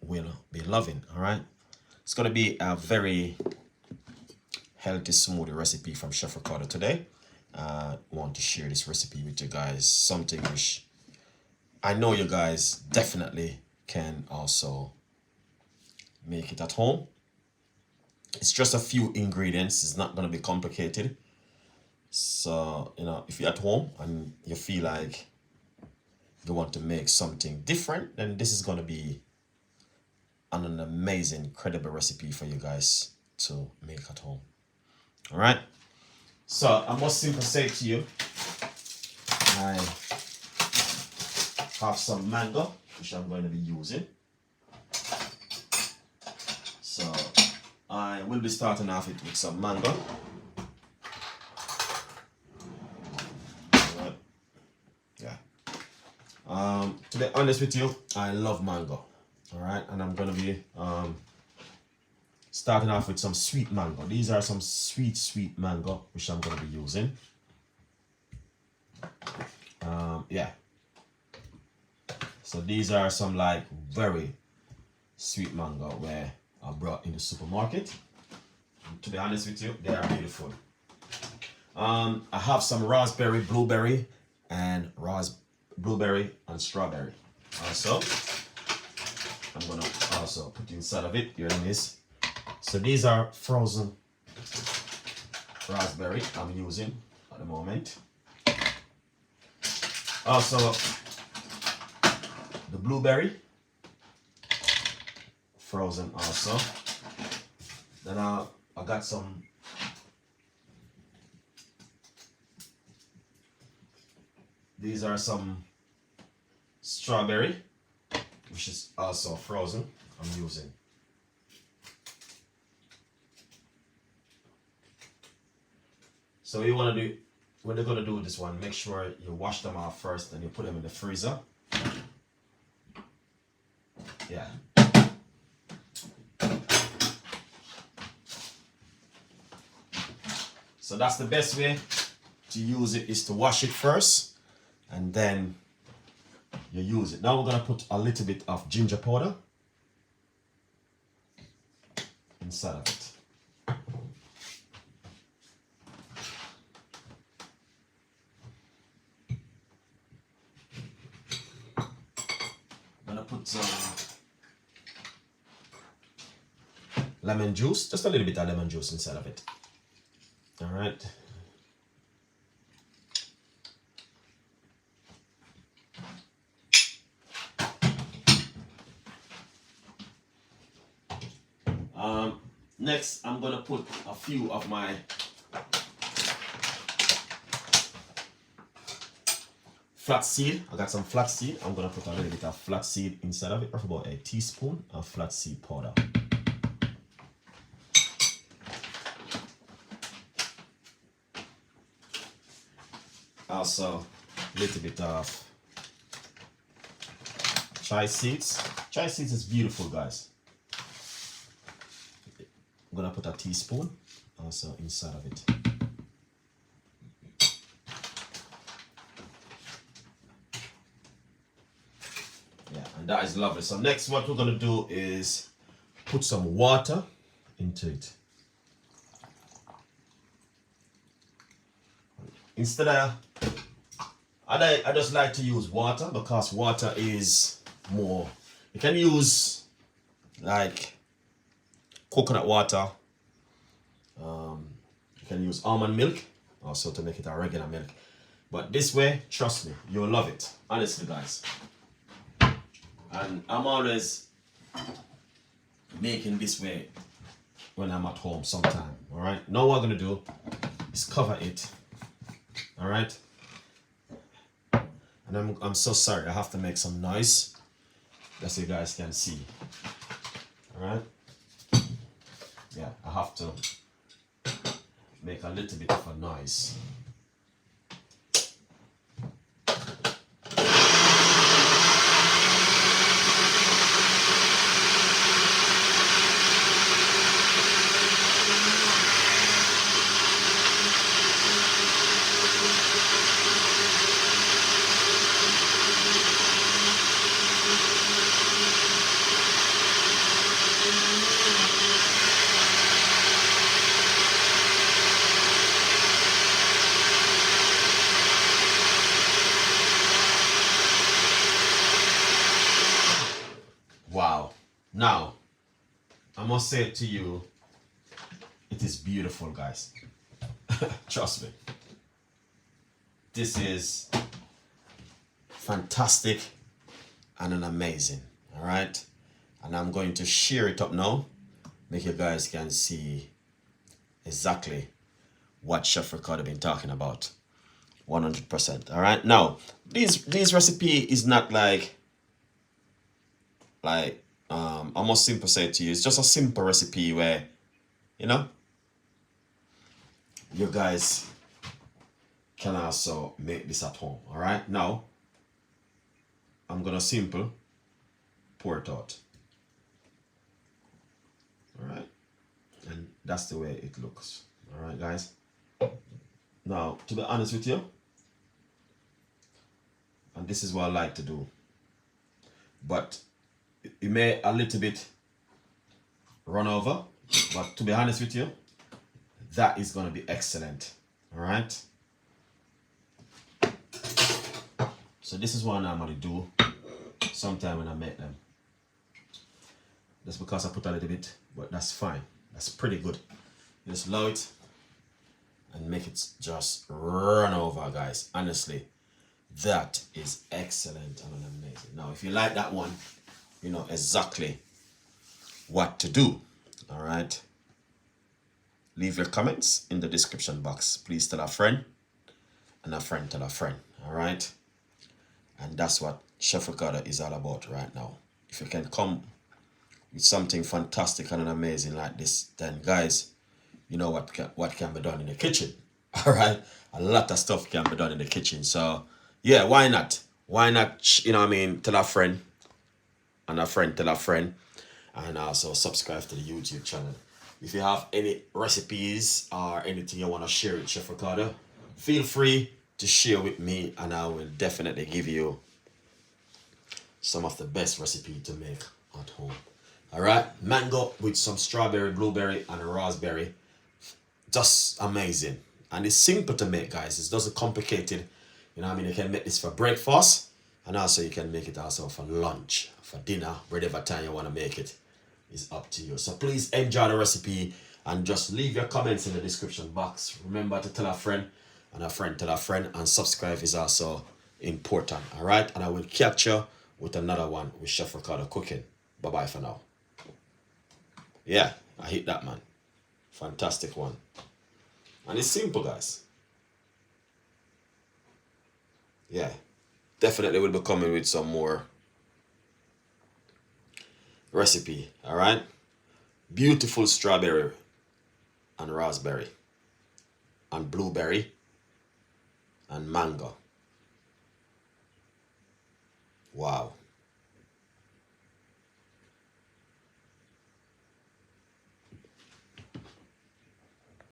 will be loving. All right, it's gonna be a very healthy smoothie recipe from Chef Ricardo today. Want to share this recipe with you guys, something which I know you guys definitely can also make it at home. It's just a few ingredients, it's not going to be complicated. So, if you're at home and you feel like you want to make something different, then this is going to be an amazing, incredible recipe for you guys to make at home. All right. So, I must simply say to you, I have some mango, which I'm going to be using. So, I will be starting off it with some mango. Alright. Yeah. To be honest with you, I love mango. Alright, and I'm gonna be starting off with some sweet mango. These are some sweet mango which I'm gonna be using. Yeah. So these are some like very sweet mango where I brought in the supermarket. And to be honest with you, they are beautiful. I have some raspberry, blueberry, and strawberry. Also, I'm gonna also put inside of it. Here it is. So these are frozen raspberry I'm using at the moment. Also, the blueberry frozen also. Then I got some these are some strawberry, which is also frozen, I'm using. So you want to do, when you're going to do this one, make sure you wash them off first and you put them in the freezer. Yeah. So that's the best way to use it, is to wash it first and then you use it. Now we're going to put a little bit of ginger powder inside of it. I'm going to put some lemon juice, just a little bit of lemon juice inside of it. All right. Next, I'm gonna put a few of my flaxseed. I got some flaxseed. I'm gonna put a little bit of flaxseed inside of it, or about a teaspoon of flaxseed powder. Also, a little bit of chia seeds. Chia seeds is beautiful, guys. I'm gonna put a teaspoon also inside of it. Yeah, and that is lovely. So next, what we're gonna do is put some water into it. Instead of, I just like to use water because water is more, you can use like coconut water, you can use almond milk also to make it a regular milk, but this way, trust me, you'll love it, honestly, guys. And I'm always making this way when I'm at home sometime. All right, now what I'm gonna do is cover it. All right, and I'm so sorry, I have to make some noise that so you guys can see. All right. Yeah, I have to make a little bit of a noise. Now, I must say to you, it is beautiful, guys. Trust me. This is fantastic and an amazing. All right. And I'm going to share it up now. Make you guys can see exactly what Chef Ricardo been talking about. 100%. All right. Now, this recipe is not like almost simple say to you. It's just a simple recipe where, you know, you guys can also make this at home. All right. Now, I'm gonna simple pour it out. All right. And that's the way it looks. All right, guys. Now, to be honest with you, and this is what I like to do, but it may a little bit run over, but to be honest with you, that is going to be excellent. All right. So this is what I normally do sometime when I make them. That's because I put a little bit, but that's fine. That's pretty good. Just allow it and make it just run over, guys. Honestly, that is excellent and amazing. Now, if you like that one, you know exactly what to do. All right. Leave your comments in the description box. Please tell a friend, and a friend tell a friend. All right. And that's what Chef Ricardo is all about right now. If you can come with something fantastic and amazing like this, then guys, you know what can be done in the kitchen. All right. A lot of stuff can be done in the kitchen. So yeah, why not? Why not, you know what I mean, tell a friend, and a friend tell a friend, and also subscribe to the YouTube channel. If you have any recipes or anything you want to share with Chef Ricardo, feel free to share with me, and I will definitely give you some of the best recipe to make at home. All right, mango with some strawberry, blueberry, and raspberry. Just amazing. And it's simple to make, guys. It doesn't complicated. You know what I mean? You can make this for breakfast, and also you can make it also for lunch, for dinner, whatever time you want to make it. Is up to you. So please enjoy the recipe and just leave your comments in the description box. Remember to tell a friend, and a friend tell a friend, and subscribe is also important. All right, and I will catch you with another one with Chef Ricardo cooking. Bye bye for now. Yeah, I hit that, man. Fantastic one. And it's simple, guys. Yeah, definitely will be coming with some more recipe. All right, beautiful strawberry and raspberry and blueberry and mango. Wow.